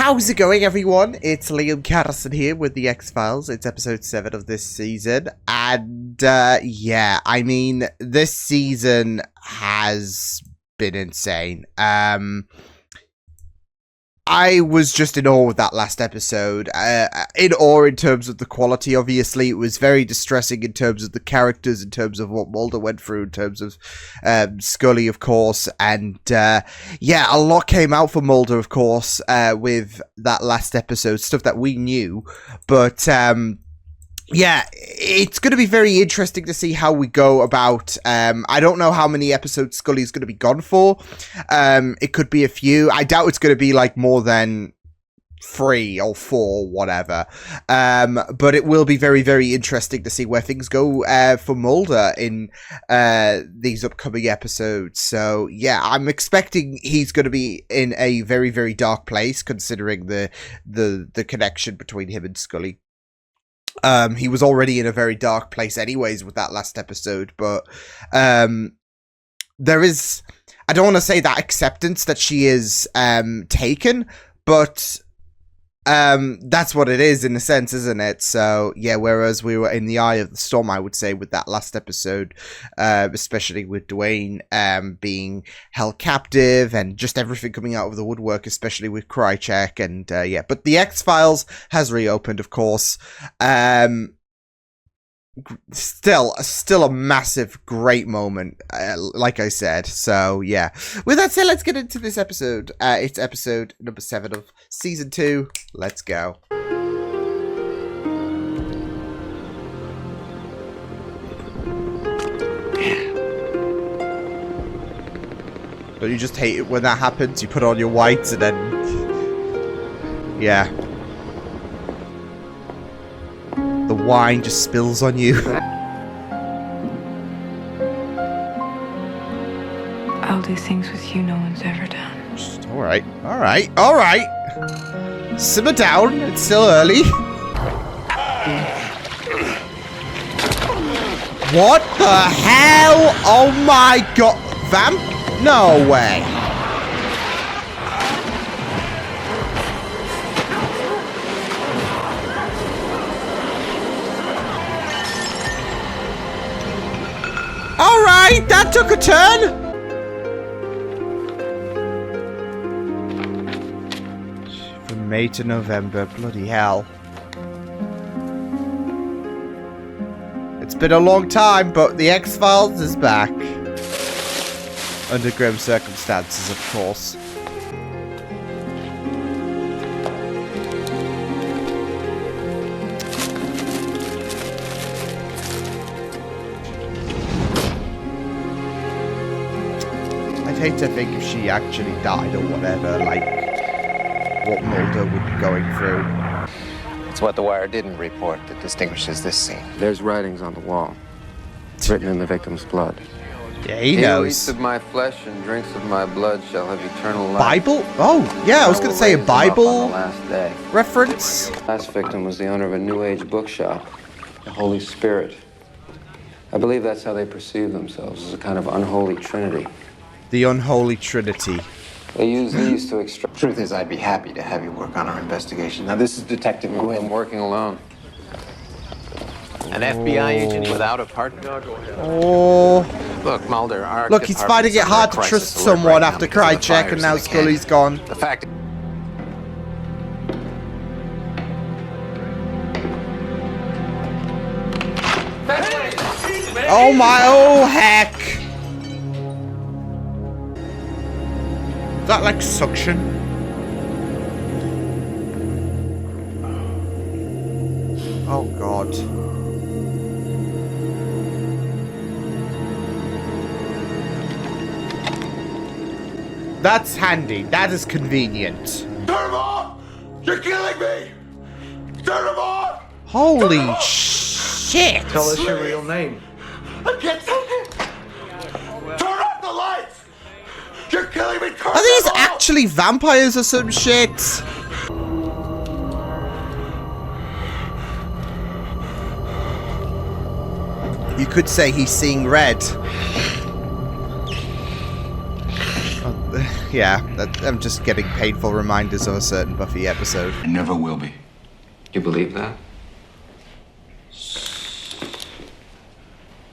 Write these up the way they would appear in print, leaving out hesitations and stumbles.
How's it going, everyone? It's Liam Catterson here with the X-Files. It's episode 7 of this season. And, yeah, I mean, this season has been insane. I was just in awe with that last episode. In awe in terms of the quality, obviously. It was very distressing in terms of the characters, in terms of what Mulder went through, in terms of Scully, of course. And, yeah, a lot came out for Mulder, of course, with that last episode. Stuff that we knew. But, yeah, it's going to be very interesting to see how we go about. I don't know how many episodes Scully's going to be gone for. It could be a few. I doubt it's going to be like more than 3 or 4, whatever. But it will be very, very interesting to see where things go for Mulder in these upcoming episodes. So yeah, I'm expecting he's going to be in a very, very dark place, considering the connection between him and Scully. He was already in a very dark place anyways with that last episode, but there is, I don't want to say that acceptance that she is taken, but that's what it is in a sense, isn't it? So yeah, whereas we were in the eye of the storm, I would say, with that last episode, especially with Dwayne being held captive and just everything coming out of the woodwork, especially with Krychek, and yeah, but the X-Files has reopened, of course. Still a massive, great moment, like I said. So yeah, with that said, let's get into this episode. It's episode number 7 of season 2. Let's go. Don't you just hate it when that happens? You put on your whites and then, yeah, the wine just spills on you. I'll do things with you no one's ever done. Alright, alright, alright. Simmer down, it's still early. What the hell? Oh my god. Vamp? No way. Alright, that took a turn! From May to November, bloody hell. It's been a long time, but the X-Files is back. Under grim circumstances, of course. I'd hate to think if she actually died or whatever, like what Mulder would be going through. It's what the Wire didn't report that distinguishes this scene. There's writings on the wall, written in the victim's blood. Yeah, he He who knows. eats of my flesh and drinks of my blood shall have eternal life. Bible? Oh, yeah, I was going to say a will raise him up Bible on the last day. reference. The last victim was the owner of a New Age bookshop, the Holy Spirit. I believe that's how they perceive themselves, as a kind of unholy trinity. The unholy trinity. They use these to extract. Truth is, I'd be happy to have you work on our investigation. Now, this is Detective I'm Gwynn. working alone. An FBI agent without a partner. Oh. Look, Mulder, our Look, he's finding it hard to trust someone after Krychek, and now Scully's gone. The fact. Oh my, oh heck! Is that like suction? Oh god. That's handy. That is convenient. Turn him off! You're killing me! Turn him off! Holy shit! Tell us your real name. I can't take it! Turn off the lights! You're killing me! Turn Are these them off! actually vampires or some shit? You could say he's seeing red. Oh, yeah. I'm just getting painful reminders of a certain Buffy episode. It never will be. You believe that?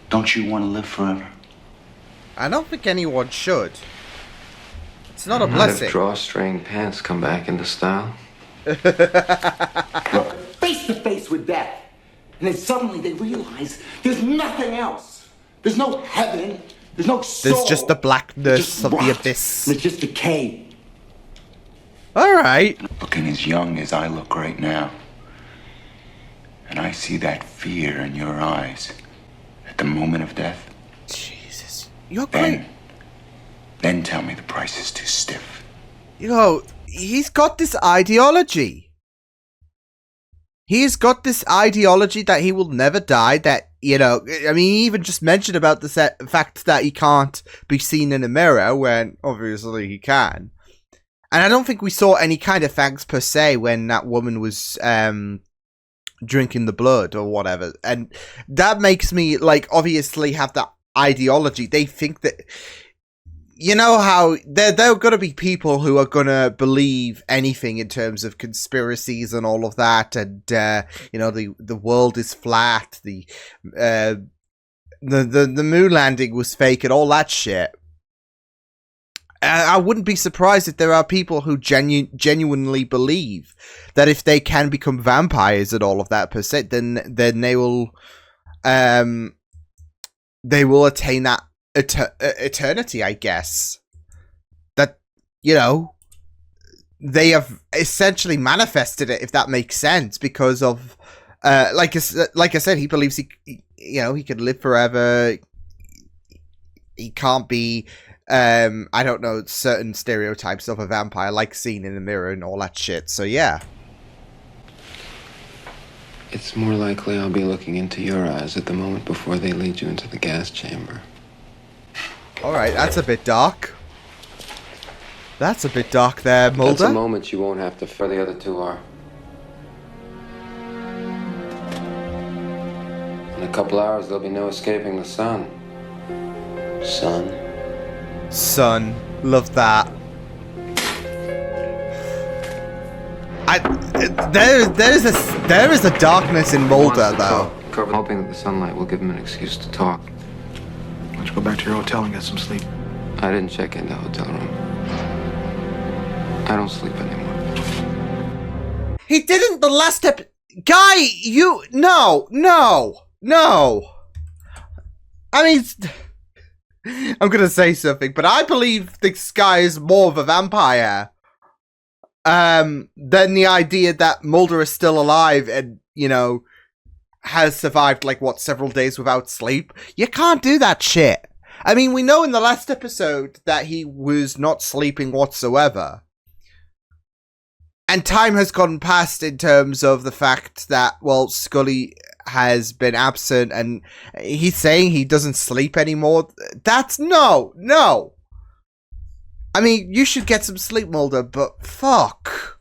Don't you want to live forever? I don't think anyone should. It's not a Not blessing. if drawstring pants come back into style. Look, face to face with death. And then suddenly they realize there's nothing else. There's no heaven. There's no soul. There's just the blackness Just of the rot, abyss. and it's just decay. Alright. Looking as young as I look right now. And I see that fear in your eyes at the moment of death. Jesus. You're great. Then tell me the price is too stiff. He's got this ideology. He's got this ideology that he will never die, that, I mean, he even just mentioned about the fact that he can't be seen in a mirror, when obviously he can. And I don't think we saw any kind of thanks per se when that woman was drinking the blood or whatever. And that makes me, obviously have that ideology. They think that... You know how there are going to be people who are going to believe anything in terms of conspiracies and all of that, and the world is flat, the moon landing was fake, and all that shit. I wouldn't be surprised if there are people who genuinely believe that if they can become vampires and all of that per se, then they will attain that eternity, I guess. That, they have essentially manifested it, if that makes sense, because of like I said, he believes he can live forever. He can't be I don't know, certain stereotypes of a vampire, like seen in the mirror and all that shit. So yeah, It's more likely I'll be looking into your eyes at the moment before they lead you into the gas chamber. alright, that's a bit dark. That's a bit dark there, Mulder. That's a moment you won't have to fear. The other two are. In a couple hours, there'll be no escaping the sun. Son, love that. There is a darkness in Mulder, though. Covered, hoping that the sunlight will give him an excuse to talk. Why don't you go back to your hotel and get some sleep? I didn't check in the hotel room. I don't sleep anymore. He didn't the last Guy, you... No. I mean... I'm gonna say something, but I believe this guy is more of a vampire than the idea that Mulder is still alive and, has survived, several days without sleep. You can't do that shit. I mean, we know in the last episode that he was not sleeping whatsoever. And time has gone past in terms of the fact that, Scully has been absent and he's saying he doesn't sleep anymore. That's no. I mean, you should get some sleep, Mulder, but fuck.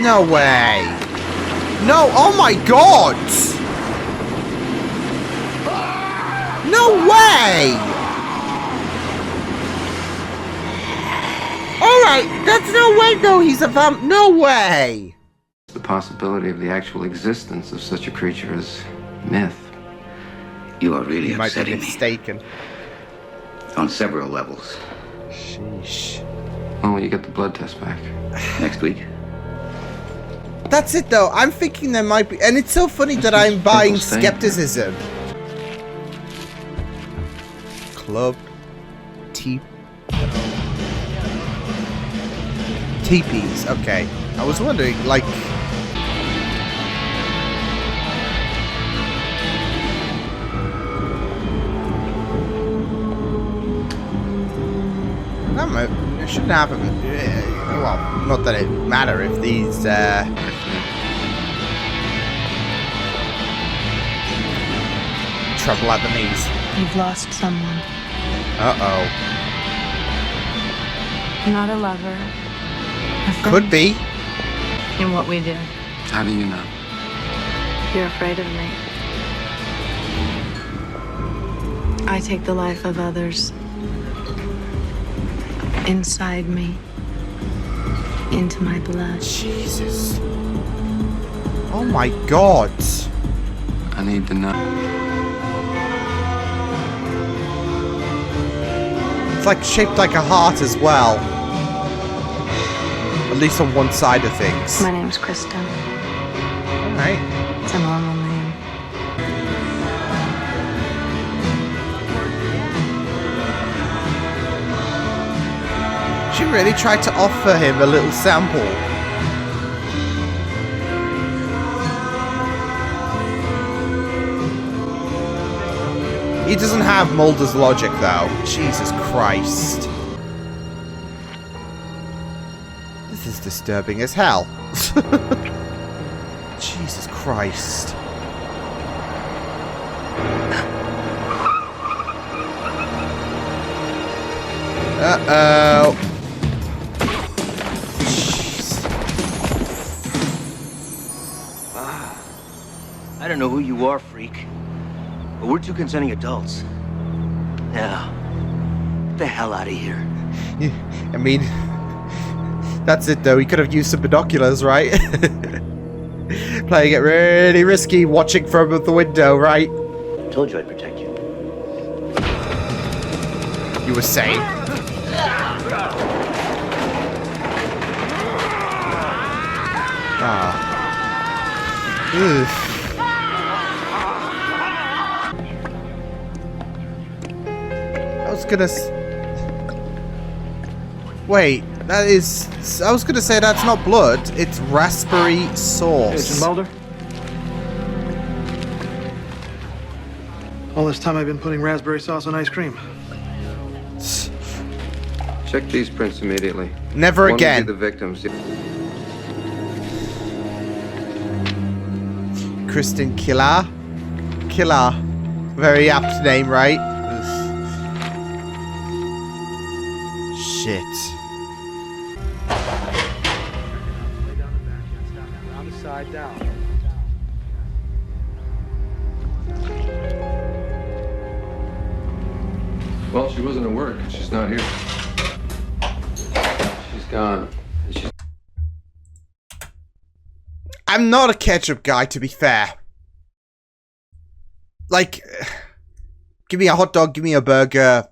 No way. No, oh my god. No way. Alright, that's no way though, he's a vamp. No way. The possibility of the actual existence of such a creature is myth. You are really You might be upsetting me mistaken. on several levels. Sheesh. When will you get the blood test back? Next week, That's it though, I'm thinking there might be, and it's so funny that I'm buying skepticism. Club teepees, okay. I was wondering, it shouldn't happen. Well, not that it would matter if these, trouble at the knees. You've lost someone. Uh-oh. Not a lover. A friend. Could be. In what we do. How do you know? You're afraid of me. I take the life of others inside me, into my blood. Jesus. Oh my god. I need to know. It's like shaped like a heart as well. At least on one side of things. My name's Kristen. Alright. It's a normal name. She really tried to offer him a little sample. He doesn't have Mulder's logic, though. Jesus Christ. This is disturbing as hell. Jesus Christ. Uh-oh. I don't know who you are, freak, but we're two consenting adults. Now, get the hell out of here. I mean, that's it though. He could have used some binoculars, right? Playing it really risky, watching from the window, right? Told you I'd protect you. You were saying? Ah. Oof. I was gonna wait, that is... I was gonna say that's not blood, it's raspberry sauce. Agent Mulder? All this time I've been putting raspberry sauce on ice cream. Check these prints immediately. Never One again. would be the victims. Kristen Killer. Killer. Very apt name, right? Ugh. Shit. Lay down the back, hands down, around the side, down. Well, she wasn't at work. She's not here. She's gone. And she's... I'm not a ketchup guy, to be fair. Like, give me a hot dog, give me a burger.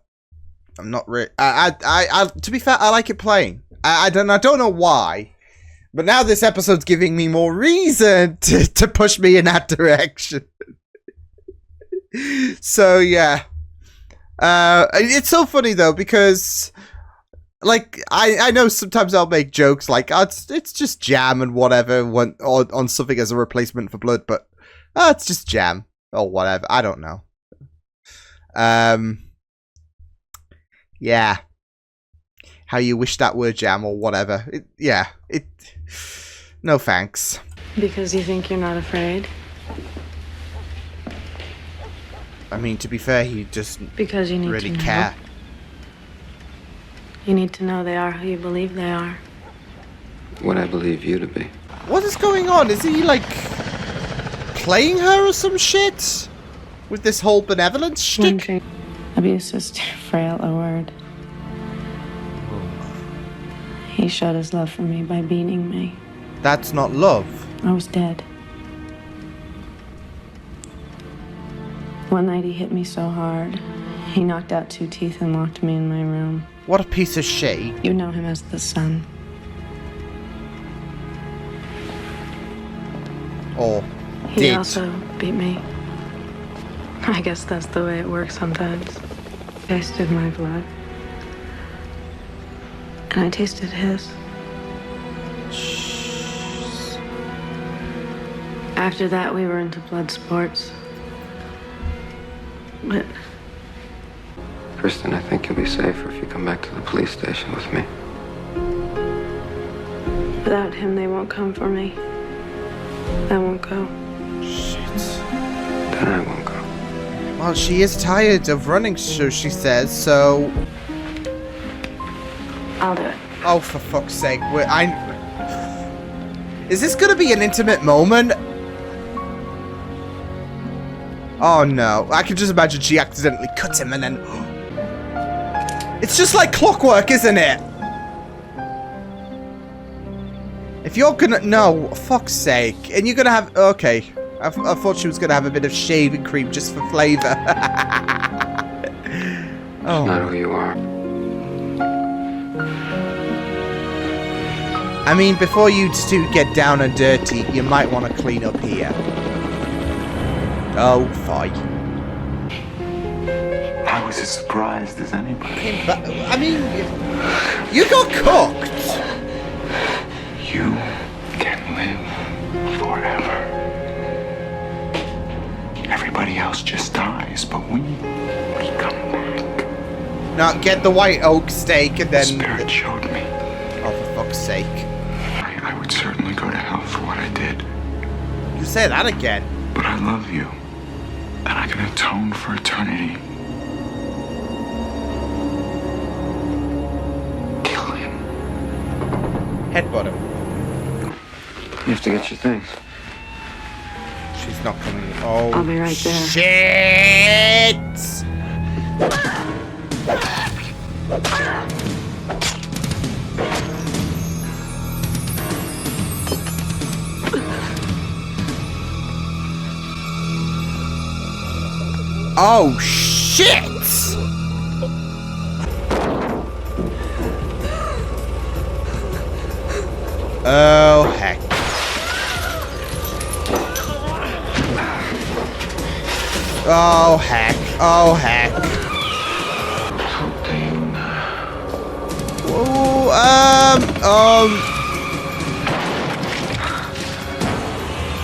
I'm not really... to be fair, I like it plain. I don't know why. But now this episode's giving me more reason to push me in that direction. So, yeah. It's so funny, though, because... Like, I know sometimes I'll make jokes like, oh, it's just jam and whatever on something as a replacement for blood, but it's just jam or whatever. I don't know. Yeah. How you wish that were jam or whatever. No thanks. Because you think you're not afraid? I mean, to be fair, he just Because you need really to know. care. You need to know they are who you believe they are. What I believe you to be. What is going on? Is he, like, playing her or some shit? With this whole benevolence shtick? Abuse is too frail a word. He showed his love for me by beating me. That's not love. I was dead. One night he hit me so hard, he knocked out 2 teeth and locked me in my room. What a piece of shit. You know him as the Sun. Or He did. also beat me. I guess that's the way it works sometimes. Tasted my blood. And I tasted his. After that, we were into blood sports. But Kristen, I think you'll be safer if you come back to the police station with me. without him, they won't come for me. I won't go. Shit. Then I won't go. Well, she is tired of running, so she says, so... I'll do it. Oh, for fuck's sake. Is this gonna be an intimate moment? Oh no, I can just imagine she accidentally cuts him and then... It's just like clockwork, isn't it? If you're gonna... No, fuck's sake. And you're gonna have... Okay. I thought she was gonna have a bit of shaving cream just for flavor. Oh. Not who you are. I mean, before you two get down and dirty, you might want to clean up here. Oh, fine. I was as surprised as anybody. I mean, you got cooked. You can live forever. Everybody else just dies, but we come back. Now, get the white oak steak and then... Spirit showed me. Oh, for fuck's sake. I would certainly go to hell for what I did. You say that again. But I love you. And I can atone for eternity. Kill him. Headbutt him. You have to get your things. She's not coming. Oh, I'll be right there. Shit! Oh, shit! Oh, heck. Oh, heck. Oh, heck. Whoa,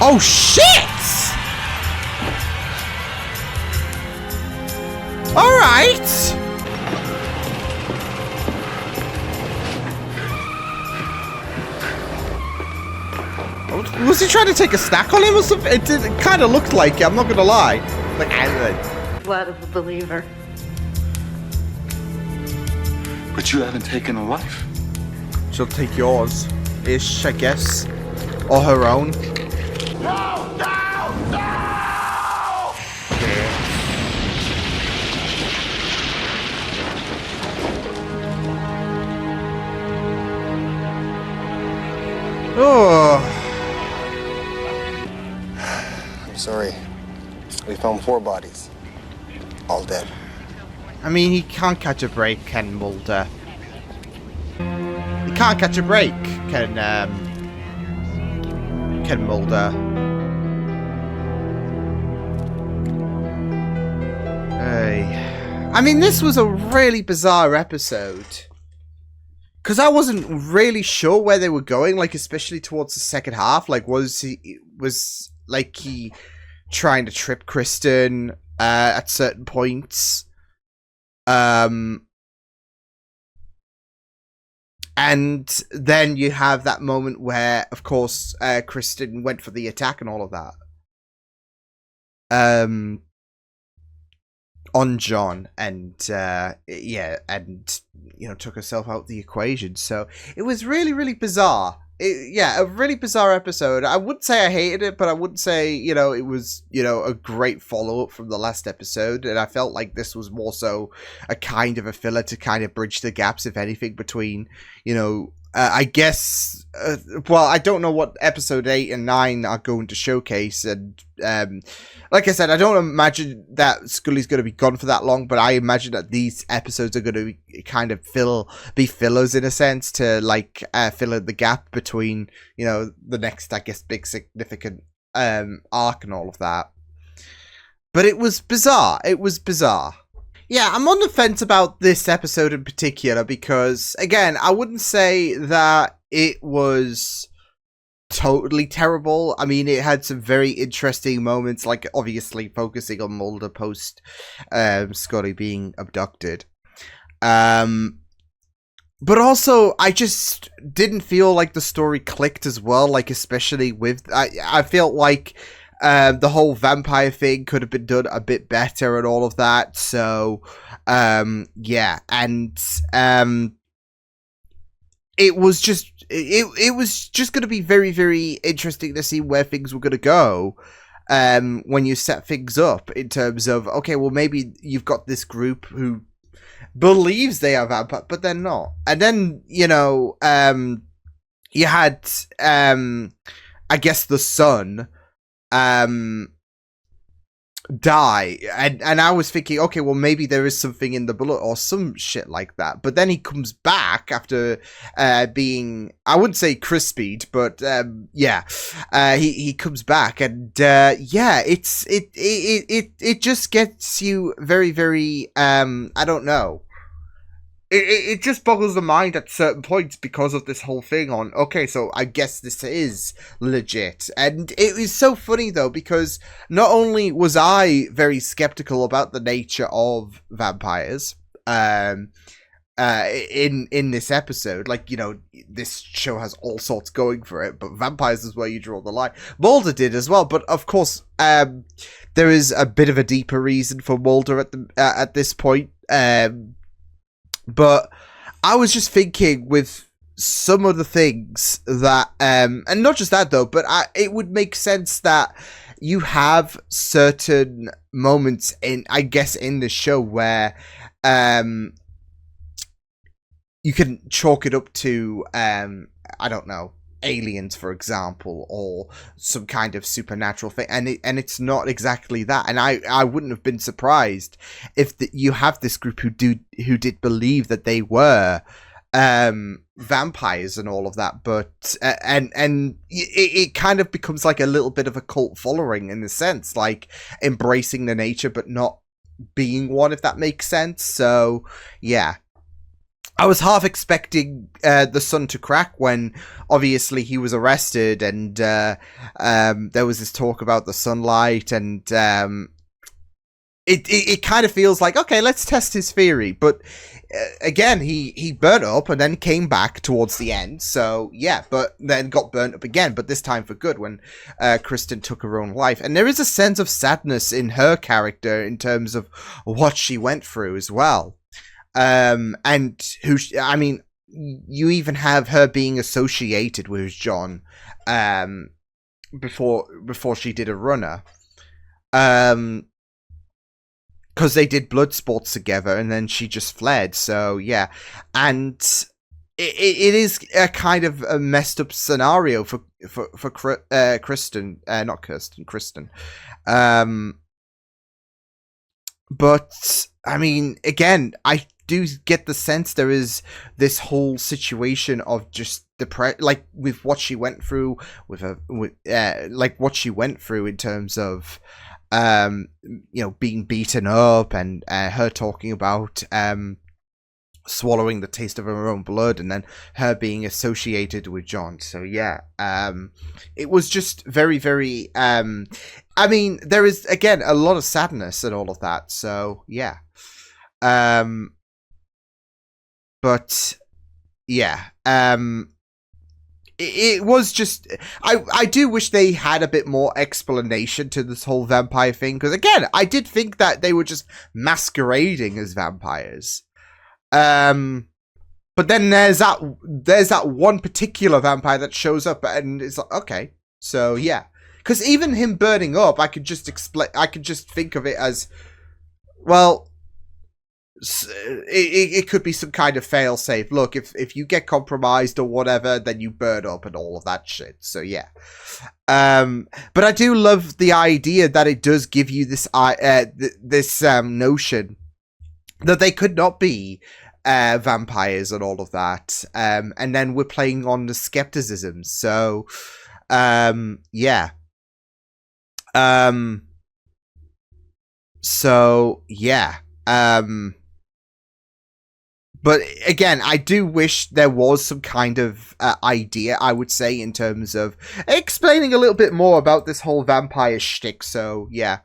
Oh, shit! Alright! Was he trying to take a snack on him or something? It kind of looked like it, I'm not gonna lie. Like, Blood of a believer. But you haven't taken a life. she'll take yours. Ish, I guess. Or her own. No! No! No! Oh. I'm sorry. We found 4 bodies. All dead. I mean, he can't catch a break, Ken Mulder. He can't catch a break, Ken Mulder. Hey. I mean, this was a really bizarre episode. Because I wasn't really sure where they were going, like, especially towards the second half. Like, was he trying to trip Kristen at certain points? And then you have that moment where, of course, Kristen went for the attack and all of that. On John, and yeah, and you know, took herself out of the equation. So it was really, really bizarre. Yeah, a really bizarre episode. I wouldn't say I hated it, but I wouldn't say, you know, it was, you know, a great follow-up from the last episode. And I felt like this was more so a kind of a filler to kind of bridge the gaps, if anything, between, you know, I guess, well, I don't know what episode 8 and 9 are going to showcase. And like I said, I don't imagine that Scully's going to be gone for that long, but I imagine that these episodes are going to be kind of be fillers in a sense to like fill in the gap between, you know, the next, I guess, big significant arc and all of that. But it was bizarre. It was bizarre. Yeah, I'm on the fence about this episode in particular because, again, I wouldn't say that it was totally terrible. I mean, it had some very interesting moments, like obviously focusing on Mulder post Scotty being abducted. But also, I just didn't feel like the story clicked as well, like especially with... I felt like the whole vampire thing could have been done a bit better and all of that. So, yeah, and it was just it was just going to be very, very interesting to see where things were going to go. when you set things up in terms of, okay, well, maybe you've got this group who believes they are vampires, but they're not. And then, you had, I guess, the son, die, and I was thinking, okay, well, maybe there is something in the blood or some shit like that. But then he comes back after being, I wouldn't say crispied, but he comes back, and it just gets you very, very I don't know. It just boggles the mind at certain points because of this whole thing on, okay, so I guess this is legit. And it was so funny, though, because not only was I very skeptical about the nature of vampires in this episode, like, this show has all sorts going for it, but vampires is where you draw the line. Mulder did as well, but of course, there is a bit of a deeper reason for Mulder at this point. But I was just thinking with some of the things that, and not just that though, but it would make sense that you have certain moments in the show where, you can chalk it up to, I don't know, aliens, for example, or some kind of supernatural thing, and it's not exactly that. And I wouldn't have been surprised if you have this group who did believe that they were vampires and all of that, but and it kind of becomes like a little bit of a cult following, in the sense, like embracing the nature but not being one, if that makes sense. So yeah, I was half expecting the son to crack when obviously he was arrested, and there was this talk about the sunlight, and it kind of feels like, okay, let's test his theory. But again, he burnt up and then came back towards the end. So yeah, but then got burnt up again, but this time for good, when Kristen took her own life. And there is a sense of sadness in her character in terms of what she went through as well. And you even have her being associated with John, before she did a runner, because they did blood sports together, and then she just fled. So yeah, and it is a kind of a messed up scenario for Kristen, not Kirsten, Kristen. But I mean, again, I do get the sense there is this whole situation of just like with what she went through like what she went through in terms of being beaten up, and her talking about swallowing the taste of her own blood, and then her being associated with John. So yeah, it was just very, very I mean, there is again a lot of sadness and all of that. So yeah, but yeah, it was just, I do wish they had a bit more explanation to this whole vampire thing, because again, I did think that they were just masquerading as vampires. But then there's that one particular vampire that shows up, and it's like, okay, so yeah, because even him burning up, I could just think of it as, well, it could be some kind of fail-safe. Look, if you get compromised or whatever, then you burn up and all of that shit. So yeah, but I do love the idea that it does give you this notion that they could not be vampires and all of that, and then we're playing on the skepticism. So yeah, so yeah, but again, I do wish there was some kind of idea, I would say, in terms of explaining a little bit more about this whole vampire shtick. So yeah,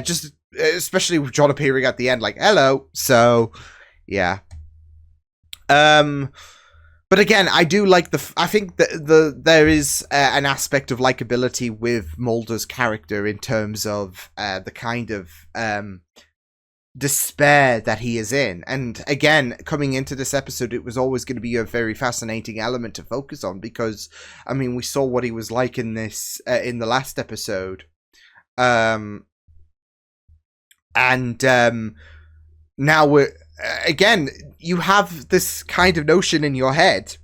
just especially with John appearing at the end, like, hello. So yeah. But again, I do like I think that there is an aspect of likability with Mulder's character in terms of the kind of despair that he is in. And again, coming into this episode, it was always going to be a very fascinating element to focus on, because I mean, we saw what he was like in this in the last episode, And now we're again, you have this kind of notion in your head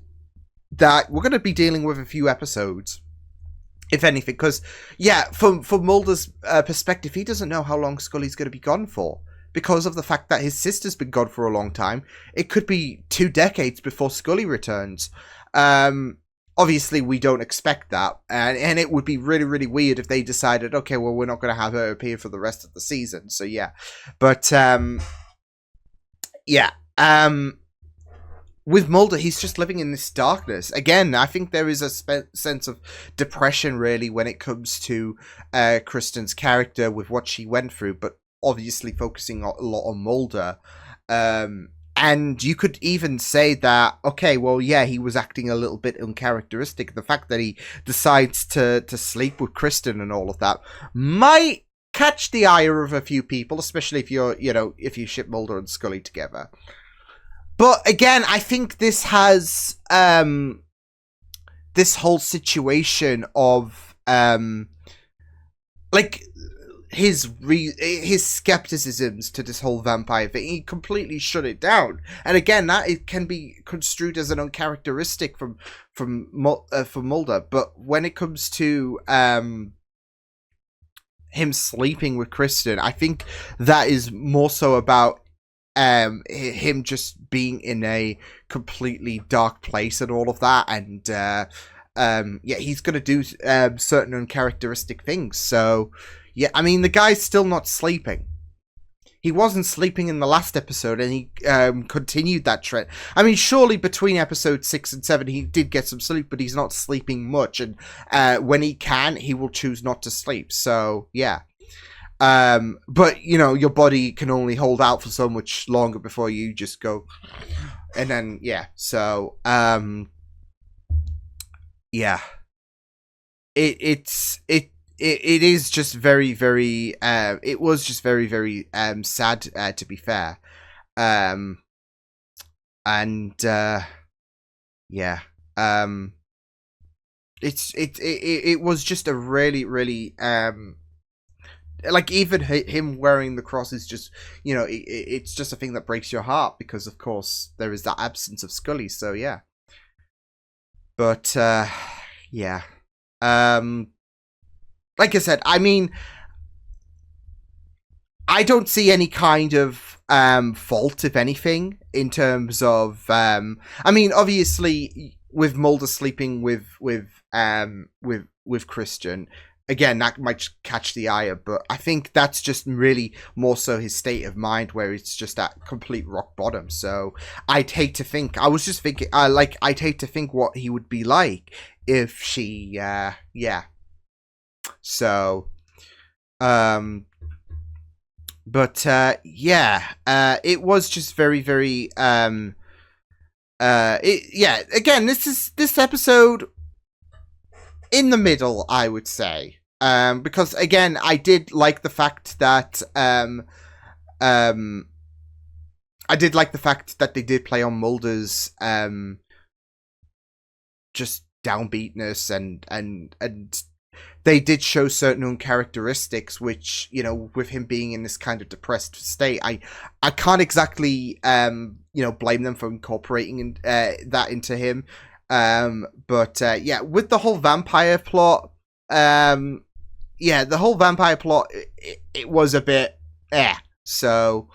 that we're going to be dealing with a few episodes, if anything, because from Mulder's perspective, he doesn't know how long Scully's going to be gone for because of the fact that his sister's been gone for a long time. It could be 2 decades before Scully returns. Obviously, we don't expect that, and it would be really, really weird if they decided, okay, well, we're not going to have her appear for the rest of the season. So yeah, but with Mulder, he's just living in this darkness. Again, I think there is a sense of depression, really, when it comes to Kristen's character with what she went through, but obviously focusing a lot on Mulder. And you could even say that, okay, well, yeah, he was acting a little bit uncharacteristic. The fact that he decides to sleep with Kristen and all of that might catch the ire of a few people, especially if if you ship Mulder and Scully together. But again, I think this has this whole situation of like his skepticisms to this whole vampire thing. He completely shut it down, and again, that it can be construed as an uncharacteristic from Mulder. But when it comes to him sleeping with Kristen, I think that is more so about him just being in a completely dark place and all of that, and he's gonna do certain uncharacteristic things. So yeah, I mean, the guy's still not sleeping. He wasn't sleeping in the last episode, and he continued that trend. I mean, surely between episode 6 and 7, he did get some sleep, but he's not sleeping much, and when he can, he will choose not to sleep. So yeah. But your body can only hold out for so much longer before you just go, and then so it is just very, very it was just very, very sad, to be fair. It was just a really, really like, even him wearing the cross is just, it's just a thing that breaks your heart, because of course there is that absence of Scully. So yeah, but like I said, I mean, I don't see any kind of fault, if anything, in terms of I mean, obviously with Mulder sleeping with Christian, again, that might catch the ire, but I think that's just really more so his state of mind, where it's just at complete rock bottom. So I'd hate to think, I'd hate to think what he would be like if she, So, it was just very, very, again, this episode in the middle, I would say. Because again, I did like the fact that they did play on Mulder's just downbeatness, and they did show certain uncharacteristics, which, with him being in this kind of depressed state, I can't exactly blame them for incorporating that into him. But with the whole vampire plot, the whole vampire plot, it was a bit so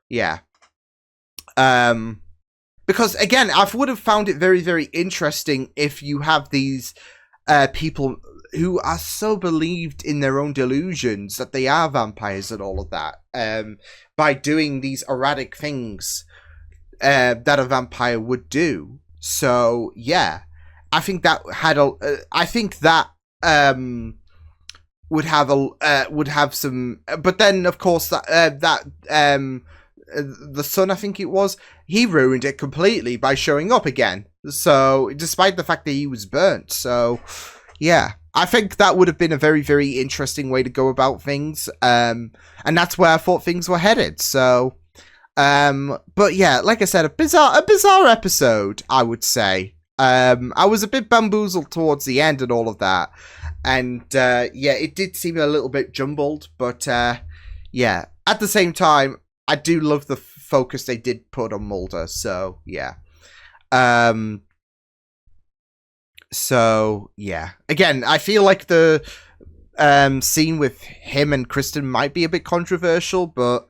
yeah. Because again, I would have found it very, very interesting if you have these people who are so believed in their own delusions that they are vampires and all of that, by doing these erratic things that a vampire would do. So yeah, I think that would have some, but then of course the son, I think it was, he ruined it completely by showing up again. So despite the fact that he was burnt, so yeah, I think that would have been a very, very interesting way to go about things, and that's where I thought things were headed. So, but yeah, like I said, a bizarre episode, I would say. I was a bit bamboozled towards the end and all of that. And yeah, it did seem a little bit jumbled, but yeah, at the same time, I do love the focus they did put on Mulder. So yeah. So yeah, again, I feel like the scene with him and Kristen might be a bit controversial, but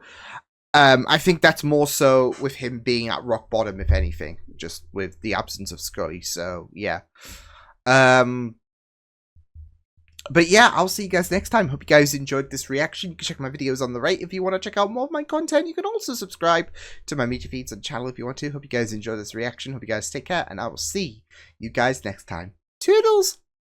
I think that's more so with him being at rock bottom, if anything, just with the absence of Scotty. So yeah. But yeah, I'll see you guys next time. Hope you guys enjoyed this reaction. You can check my videos on the right if you want to check out more of my content. You can also subscribe to my media feeds and channel if you want to. Hope you guys enjoy this reaction. Hope you guys take care, and I will see you guys next time. Toodles!